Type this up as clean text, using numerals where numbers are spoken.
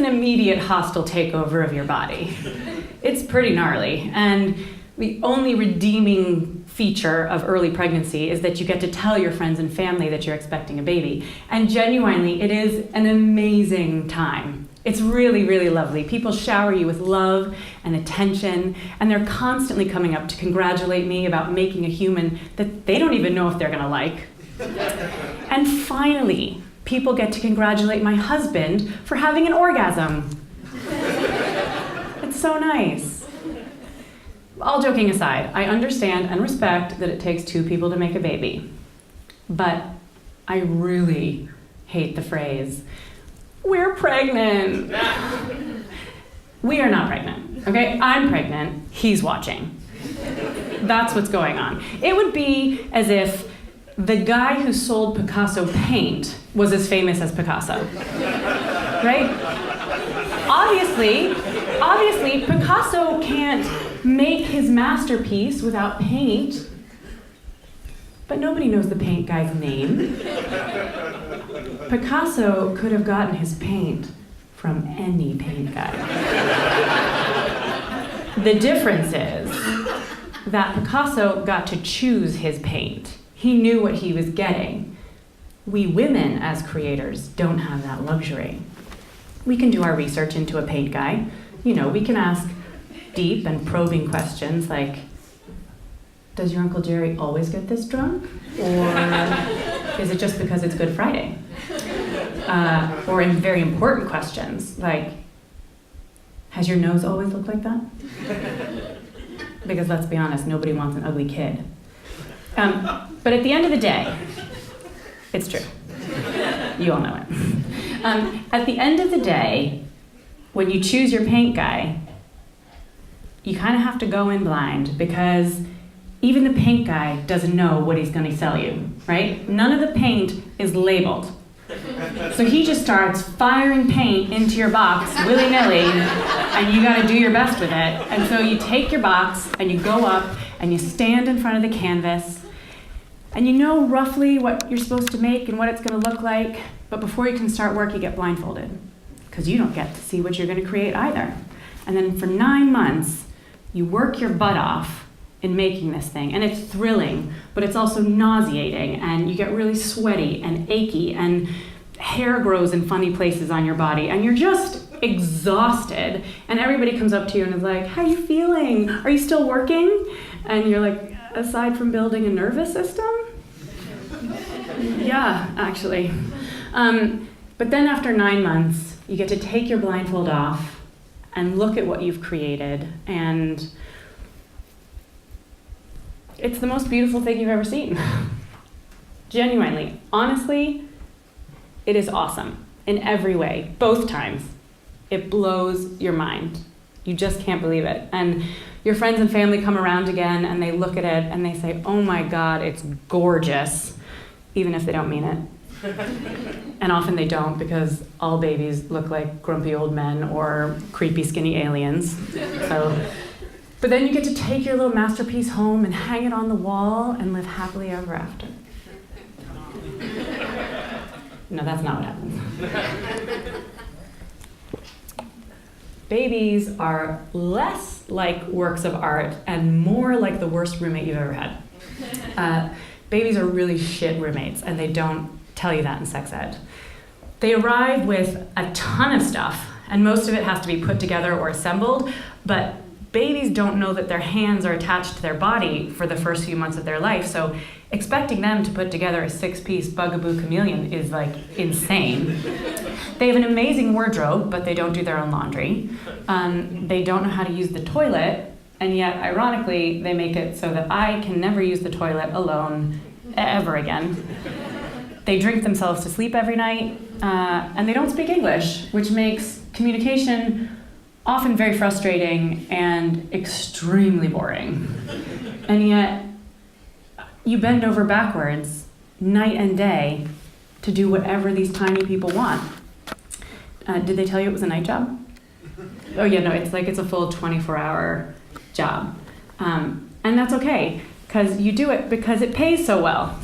an immediate hostile takeover of your body. It's pretty gnarly. And the only redeeming feature of early pregnancy is that you get to tell your friends and family that you're expecting a baby. And genuinely, it is an amazing time. It's really, really lovely. People shower you with love and attention, and they're constantly coming up to congratulate me about making a human that they don't even know if they're gonna like. And finally, people get to congratulate my husband for having an orgasm. It's so nice. All joking aside, I understand and respect that it takes two people to make a baby. But I really hate the phrase, "We're pregnant." We are not pregnant, okay? I'm pregnant, he's watching. That's what's going on. It would be as if the guy who sold Picasso paint was as famous as Picasso, right? Obviously, Picasso can't make his masterpiece without paint, but nobody knows the paint guy's name. Picasso could have gotten his paint from any paint guy. The difference is that Picasso got to choose his paint. He knew what he was getting. We women, as creators, don't have that luxury. We can do our research into a paint guy. You know, we can ask deep and probing questions like, does your Uncle Jerry always get this drunk? Or is it just because it's Good Friday? Or in very important questions like, has your nose always looked like that? Because let's be honest, nobody wants an ugly kid. But at the end of the day, it's true. You all know it. At the end of the day, when you choose your paint guy, you kind of have to go in blind because even the paint guy doesn't know what he's going to sell you, right? None of the paint is labeled. So he just starts firing paint into your box willy-nilly, and you got to do your best with it. And so you take your box and you go up and you stand in front of the canvas and you know roughly what you're supposed to make and what it's going to look like, but before you can start work, you get blindfolded because you don't get to see what you're going to create either. And then for 9 months, you work your butt off in making this thing, and it's thrilling, but it's also nauseating, and you get really sweaty and achy, and hair grows in funny places on your body, and you're just exhausted, and everybody comes up to you and is like, how are you feeling? Are you still working? And you're like, aside from building a nervous system? Yeah, actually. But then after 9 months, you get to take your blindfold off and look at what you've created, and it's the most beautiful thing you've ever seen. Genuinely, honestly, it is awesome in every way, both times. It blows your mind. You just can't believe it. And your friends and family come around again and they look at it and they say, oh my God, it's gorgeous, even if they don't mean it. And often they don't, because all babies look like grumpy old men or creepy skinny aliens. But then you get to take your little masterpiece home and hang it on the wall and live happily ever after. No, that's not what happens. Babies are less like works of art and more like the worst roommate you've ever had. Babies are really shit roommates, and they don't tell you that in sex ed. They arrive with a ton of stuff, and most of it has to be put together or assembled, but babies don't know that their hands are attached to their body for the first few months of their life, so expecting them to put together a 6-piece bugaboo chameleon is like insane. They have an amazing wardrobe, but they don't do their own laundry. They don't know how to use the toilet, and yet, ironically, they make it so that I can never use the toilet alone ever again. They drink themselves to sleep every night, and they don't speak English, which makes communication often very frustrating and extremely boring. And yet, you bend over backwards, night and day, to do whatever these tiny people want. Did they tell you it was a night job? Oh yeah, no, it's a full 24-hour job. And that's okay, because you do it because it pays so well.